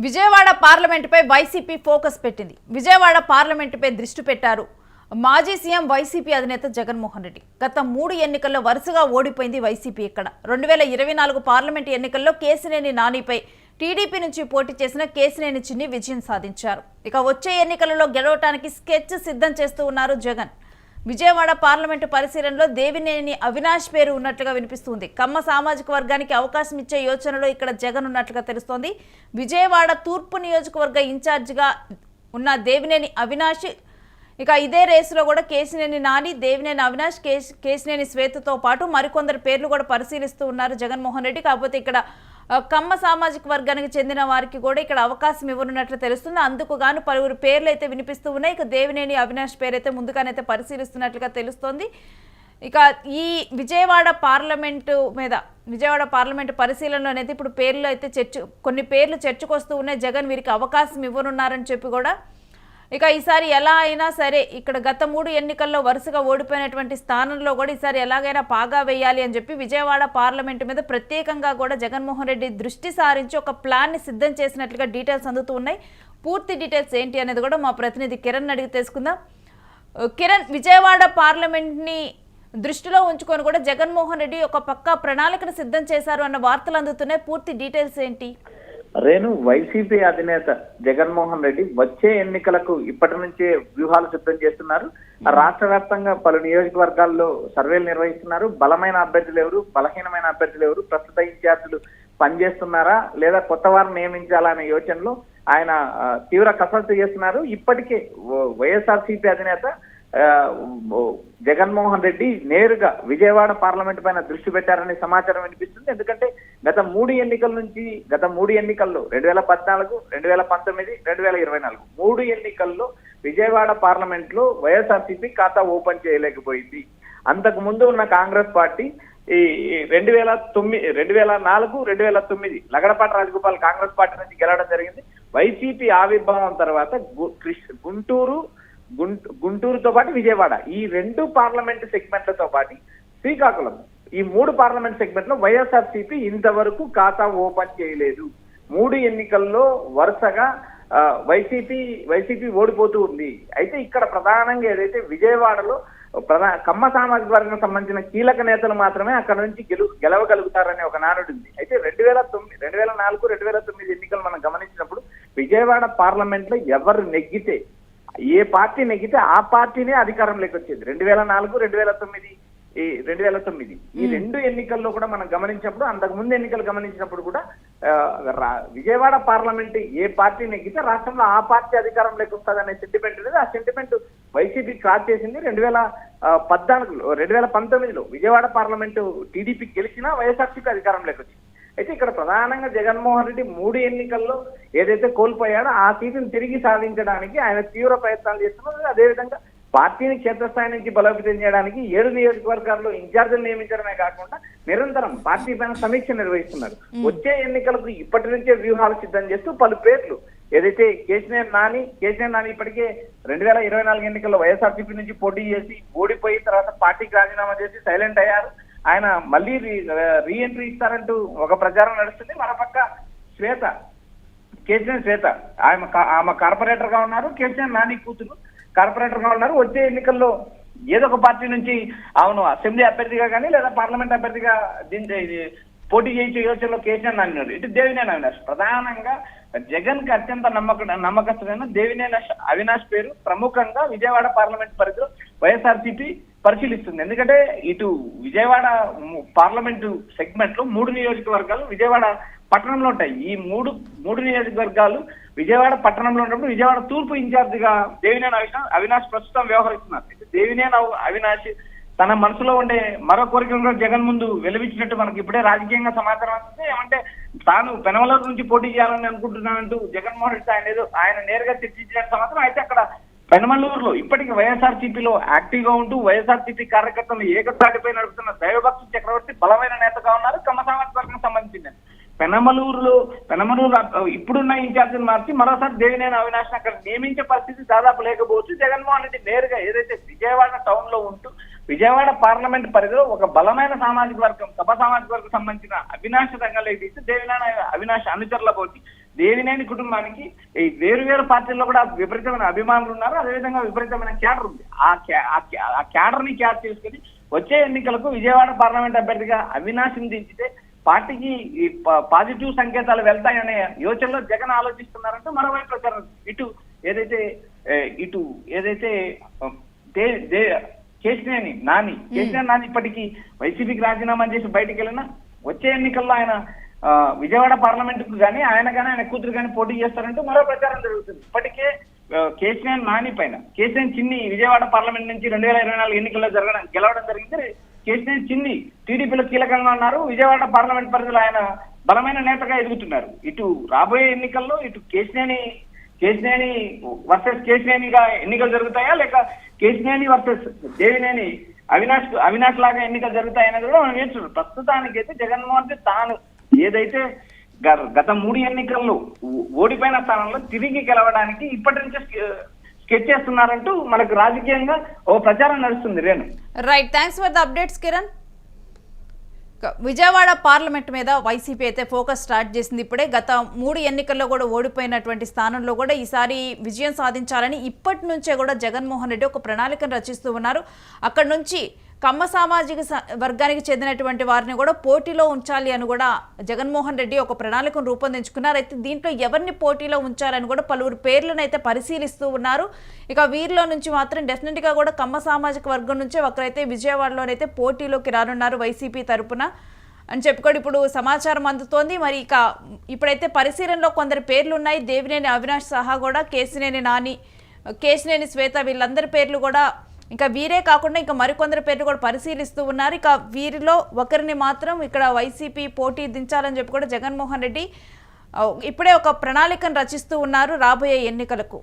Vijayawada పార్లమెంటుపై YCP focus పెట్టింది. విజయవాడ పార్లమెంటుపై దృష్టి పెట్టారు మాజీ సీఎం వైసీపీ అధినేత జగన్మోహన్ రెడ్డి. గత 3 ఎన్నికల్లో వరుసగా ఓడిపోయింది వైసీపీ. ఇక్కడ 2024 పార్లమెంటు ఎన్నికల్లో కేశినేని నానిపై టీడీపీ నుంచి పోటీ చేసిన కేశినేని చిన్ని విజయం సాధించారు. ఇక వచ్చే ఎన్నికలలో గెలవటానికి స్కెచ్ సిద్ధం చేస్తూ ఉన్నారు జగన్. విజయవాడ పార్లమెంటు పరిశీలనలో దేవినేని అవినాష్ పేరు ఉన్నట్లుగా వినిపిస్తుంది. కమ్మ సామాజిక వర్గానికి అవకాశం ఇచ్చే యోచనలో ఇక్కడ జగన్ ఉన్నట్లుగా తెలుస్తోంది. విజయవాడ తూర్పు నియోజకవర్గ ఇన్ఛార్జిగా ఉన్న దేవినేని అవినాష్, ఇక ఇదే రేసులో కూడా కేశినేని నాని, దేవినేని అవినాష్, కేశినేని శ్వేతతో పాటు మరికొందరు పేర్లు కూడా పరిశీలిస్తూ ఉన్నారు జగన్మోహన్ రెడ్డి. కాకపోతే ఇక్కడ కమ్మ సామాజిక వర్గానికి చెందిన వారికి కూడా ఇక్కడ అవకాశం ఇవ్వనున్నట్లు తెలుస్తుంది. అందుకు గాను పలువురు పేర్లు అయితే వినిపిస్తూ ఉన్నాయి. ఇక దేవినేని అవినాష్ పేరైతే ముందుగానైతే పరిశీలిస్తున్నట్లుగా తెలుస్తోంది. ఇక ఈ విజయవాడ పార్లమెంటు పరిశీలనలో అనేది ఇప్పుడు పేర్లు అయితే కొన్ని పేర్లు చర్చకు వస్తూ ఉన్నాయి. జగన్ వీరికి అవకాశం ఇవ్వనున్నారని చెప్పి కూడా. ఇక ఈసారి ఎలా అయినా సరే ఇక్కడ గత 3 ఎన్నికల్లో వరుసగా ఓడిపోయినటువంటి స్థానంలో కూడా ఈసారి ఎలాగైనా పాగా వేయాలి అని చెప్పి విజయవాడ పార్లమెంటు మీద ప్రత్యేకంగా కూడా జగన్మోహన్ రెడ్డి దృష్టి సారించి ఒక ప్లాన్ని సిద్ధం చేసినట్లుగా డీటెయిల్స్ అందుతూ ఉన్నాయి. పూర్తి డీటెయిల్స్ ఏంటి అనేది కూడా మా ప్రతినిధి కిరణ్ అడిగి తెలుసుకుందాం. కిరణ్, విజయవాడ పార్లమెంట్ని దృష్టిలో ఉంచుకొని కూడా జగన్మోహన్ రెడ్డి ఒక పక్కా ప్రణాళికను సిద్ధం చేశారు అన్న వార్తలు అందుతున్నాయి. పూర్తి డీటెయిల్స్ ఏంటి? రేణు, వైసీపీ అధినేత జగన్మోహన్ రెడ్డి వచ్చే ఎన్నికలకు ఇప్పటి నుంచే వ్యూహాలు సిద్ధం చేస్తున్నారు. రాష్ట్ర వ్యాప్తంగా పలు నియోజకవర్గాల్లో సర్వేలు నిర్వహిస్తున్నారు. బలమైన అభ్యర్థులు ఎవరు, బలహీనమైన అభ్యర్థులు ఎవరు, ప్రస్తుత ఇన్ఛార్జీలు పనిచేస్తున్నారా లేదా కొత్త వారిని నియమించాలనే యోచనలో ఆయన తీవ్ర కసరత్తు చేస్తున్నారు. ఇప్పటికే వైఎస్ఆర్సీపీ అధినేత జగన్మోహన్ రెడ్డి నేరుగా విజయవాడ పార్లమెంట్ పైన దృష్టి పెట్టారనే సమాచారం వినిపిస్తుంది. ఎందుకంటే గత 3 ఎన్నికల్లో 2014, 2019, 2024 3 ఎన్నికల్లో విజయవాడ పార్లమెంట్ లో వైఎస్ఆర్సీపీ ఖాతా ఓపెన్ చేయలేకపోయింది. అంతకు ముందు ఉన్న కాంగ్రెస్ పార్టీ ఈ 2004, 2009 లగడపాటి రాజగోపాల్ కాంగ్రెస్ పార్టీ నుంచి గెలవడం జరిగింది. వైసీపీ ఆవిర్భావం తర్వాత గుంటూరుతో పాటు విజయవాడ ఈ 2 పార్లమెంట్ సెగ్మెంట్లతో పాటు శ్రీకాకుళం ఈ 3 పార్లమెంట్ సెగ్మెంట్ లో వైఎస్ఆర్సీపీ ఇంతవరకు ఖాతా ఓపెన్ చేయలేదు. 3 ఎన్నికల్లో వరుసగా వైసీపీ ఓడిపోతూ ఉంది. అయితే ఇక్కడ ప్రధానంగా ఏదైతే విజయవాడలో కమ్మ సామాజిక వర్గం సంబంధించిన కీలక నేతలు మాత్రమే అక్కడ నుంచి గెలవగలుగుతారనే ఒక నానుడు ఉంది. అయితే 2004, 2009 ఎన్నికలు మనం గమనించినప్పుడు విజయవాడ పార్లమెంట్ లో ఎవరు నెగ్గితే, ఏ పార్టీ నెగ్గితే ఆ పార్టీనే అధికారంలోకి వచ్చేది. 2004, 2009 ఈ 2 ఎన్నికల్లో కూడా మనం గమనించినప్పుడు, అంతకు ముందు ఎన్నికలు గమనించినప్పుడు కూడా విజయవాడ పార్లమెంట్ ఏ పార్టీ నెగ్గితే రాష్ట్రంలో ఆ పార్టీ అధికారంలోకి వస్తుందనే సెంటిమెంట్ అనేది ఆ సెంటిమెంట్ వైసీపీ క్రాస్ చేసింది. 2019లో విజయవాడ పార్లమెంటు టీడీపీ గెలిచినా వైఎస్ఆర్సీపీ అధికారంలోకి వచ్చింది. అయితే ఇక్కడ ప్రధానంగా జగన్మోహన్ రెడ్డి 3 ఎన్నికల్లో ఏదైతే కోల్పోయాడో ఆ సీటును తిరిగి సాధించడానికి ఆయన తీవ్ర ప్రయత్నాలు చేస్తున్నారు. అదేవిధంగా పార్టీని క్షేత్రస్థాయి నుంచి బలోపేతం చేయడానికి 7 నియోజకవర్గాల్లో ఇన్ఛార్జీలు నియమించడమే కాకుండా నిరంతరం పార్టీ పైన సమీక్ష నిర్వహిస్తున్నారు. వచ్చే ఎన్నికలకు ఇప్పటి నుంచే వ్యూహాలు సిద్ధం చేస్తూ పలు పేర్లు ఏదైతే కేశినేని నాని ఇప్పటికే 2024 ఎన్నికల్లో వైఎస్ఆర్సీపీ నుంచి పోటీ చేసి ఓడిపోయిన తర్వాత పార్టీకి రాజీనామా చేసి సైలెంట్ అయ్యారు. ఆయన మళ్ళీ రీఎంట్రీ ఇస్తారంటూ ఒక ప్రచారం నడుస్తుంది. మరోపక్క కేశినేని శ్వేత ఆమె కార్పొరేటర్ గా ఉన్నారు. కేశినేని నాని కూతురు కార్పొరేటర్ గా ఉన్నారు. వచ్చే ఎన్నికల్లో ఏదో ఒక పార్టీ నుంచి అసెంబ్లీ అభ్యర్థిగా కానీ లేదా పార్లమెంట్ అభ్యర్థిగా పోటీ చేయించే యోచనలో కేసీఆర్ నాని ఉన్నారు. ఇటు దేవినేని అవినాష్, ప్రధానంగా జగన్ కి అత్యంత నమ్మకస్తుడైన దేవినేని అవినాష్ పేరు ప్రముఖంగా విజయవాడ పార్లమెంట్ పరిధిలో వైఎస్ఆర్సీపీ పరిశీలిస్తుంది. ఎందుకంటే ఇటు విజయవాడ పార్లమెంటు సెగ్మెంట్ లో 3 నియోజకవర్గాలు విజయవాడ పట్టణంలో ఉంటాయి. ఈ మూడు నియోజకవర్గాలు విజయవాడ పట్టణంలో ఉన్నప్పుడు విజయవాడ తూర్పు ఇన్ఛార్జిగా దేవినేని అవినాష్ ప్రస్తుతం వ్యవహరిస్తున్నారు. దేవినేని అవినాష్ తన మనసులో ఉండే మరో కోరికను కూడా జగన్ ముందు వెలువిచ్చినట్టు మనకి ఇప్పుడే రాజకీయంగా సమాచారం వస్తుంది. ఏమంటే తాను పెనమలూరు నుంచి పోటీ చేయాలని అనుకుంటున్నానంటూ జగన్మోహన్ రెడ్డి ఆయన నేరుగా చర్చించిన సమాచారం. అయితే అక్కడ పెనమలూరులో ఇప్పటికీ వైఎస్ఆర్సీపీలో యాక్టివ్ గా ఉంటూ వైఎస్ఆర్సీపీ కార్యకర్తలు ఏకతాటిపై నడుపుతున్న దైవభక్తి చక్రవర్తి బలమైన నేతగా ఉన్నారు. కమ్మ సామాజిక వర్గం సంబంధించింది. పెనమలూరు ఇప్పుడున్న ఇన్ఛార్జిని మార్చి మరోసారి దేవినేని అవినాష్ అక్కడ నియమించే పరిస్థితి దాదాపు లేకపోవచ్చు. జగన్మోహన్ రెడ్డి నేరుగా ఏదైతే విజయవాడ టౌన్ లో ఉంటూ విజయవాడ పార్లమెంట్ పరిధిలో ఒక బలమైన సామాజిక వర్గం, సభ సామాజిక వర్గం సంబంధించిన అవినాష్ రంగంలోకి తీసి దేవినేని అవినాష్ అనుచరుల పోటీ దేవినేని కుటుంబానికి ఈ వేరు పార్టీల్లో కూడా విపరీతమైన అభిమానులు ఉన్నారు. అదేవిధంగా విపరీతమైన క్యాడర్ ఉంది. ఆ క్యాడర్ ని క్యాచ్ చేసుకుని వచ్చే ఎన్నికలకు విజయవాడ పార్లమెంట్ అభ్యర్థిగా అవినాష్ని దించితే పార్టీకి ఈ పాజిటివ్ సంకేతాలు వెళ్తాయనే యోచనలో జగన్ ఆలోచిస్తున్నారంటూ మరోవైపు ప్రచారం. ఇటు ఏదైతే కేశినేని నాని ఇప్పటికీ వైసీపీకి రాజీనామా చేసి బయటికి వెళ్ళినా వచ్చే ఎన్నికల్లో ఆయన విజయవాడ పార్లమెంటుకు కానీ ఆయన కూతురు కానీ పోటీ చేస్తారంటూ మరో ప్రచారం జరుగుతుంది. ఇప్పటికే కేశినేని నాని పైన కేశినేని చిన్ని విజయవాడ పార్లమెంట్ నుంచి 2024 ఎన్నికల్లో గెలవడం జరిగింది. కేశినేని చిన్ని టీడీపీలో కీలకంగా ఉన్నారు. విజయవాడ పార్లమెంట్ పరిధిలో ఆయన బలమైన నేతగా ఎదుగుతున్నారు. ఇటు రాబోయే ఎన్నికల్లో ఇటు కేశినేని వర్సెస్ కేశినేనిగా ఎన్నికలు జరుగుతాయా, లేక కేశినేని వర్సెస్ దేవినేని అవినాష్ లాగా ఎన్నికలు జరుగుతాయనేది కూడా మనం నేర్చుకున్నాం. ప్రస్తుతానికి అయితే జగన్మోహన్ రెడ్డి తాను ఏదైతే గత 3 ఎన్నికల్లో ఓడిపోయిన స్థానంలో తిరిగి గెలవడానికి ఇప్పటి నుంచే స్కెచ్ చేస్తున్నారంటూ మనకు రాజకీయంగా ఓ ప్రచారం నడుస్తుంది. Renu, right, thanks for the updates Kiran. Vijayawada parliament మీద వైసీపీ అయితే ఫోకస్ స్టార్ట్ చేసింది. ఇప్పుడే గత 3 ఎన్నికల్లో కూడా ఓడిపోయినటువంటి స్థానంలో కూడా ఈసారి విజయం సాధించాలని ఇప్పటి నుంచే కూడా జగన్మోహన్ రెడ్డి ఒక ప్రణాళికను రచిస్తూ ఉన్నారు. అక్కడ నుంచి కమ్మ సామాజిక వర్గానికి చెందినటువంటి వారిని కూడా పోటీలో ఉంచాలి అని కూడా జగన్మోహన్ రెడ్డి ఒక ప్రణాళికను రూపొందించుకున్నారు. అయితే దీంట్లో ఎవరిని పోటీలో ఉంచాలని కూడా పలువురు పేర్లను అయితే పరిశీలిస్తూ ఉన్నారు. ఇక వీరిలో నుంచి మాత్రం డెఫినెట్గా కూడా కమ్మ సామాజిక వర్గం నుంచే ఒకరైతే విజయవాడలోనైతే పోటీలోకి రానున్నారు వైసీపీ తరపున అని చెప్పుకోండి ఇప్పుడు సమాచారం అందుతోంది. మరి ఇక ఇప్పుడైతే పరిశీలనలో కొందరు పేర్లు ఉన్నాయి. దేవినేని అవినాష్ సహా కూడా కేశినేని నాని, కేశినేని శ్వేత, వీళ్ళందరి పేర్లు కూడా ఇంకా వీరే కాకుండా ఇంకా మరికొందరు పేర్లు కూడా పరిశీలిస్తూ ఉన్నారు. ఇక వీరిలో ఒకరిని మాత్రం ఇక్కడ వైసీపీ పోటీ దించాలని చెప్పి కూడా జగన్మోహన్ రెడ్డి ఇప్పుడే ఒక ప్రణాళికను రచిస్తూ ఉన్నారు రాబోయే ఎన్నికలకు.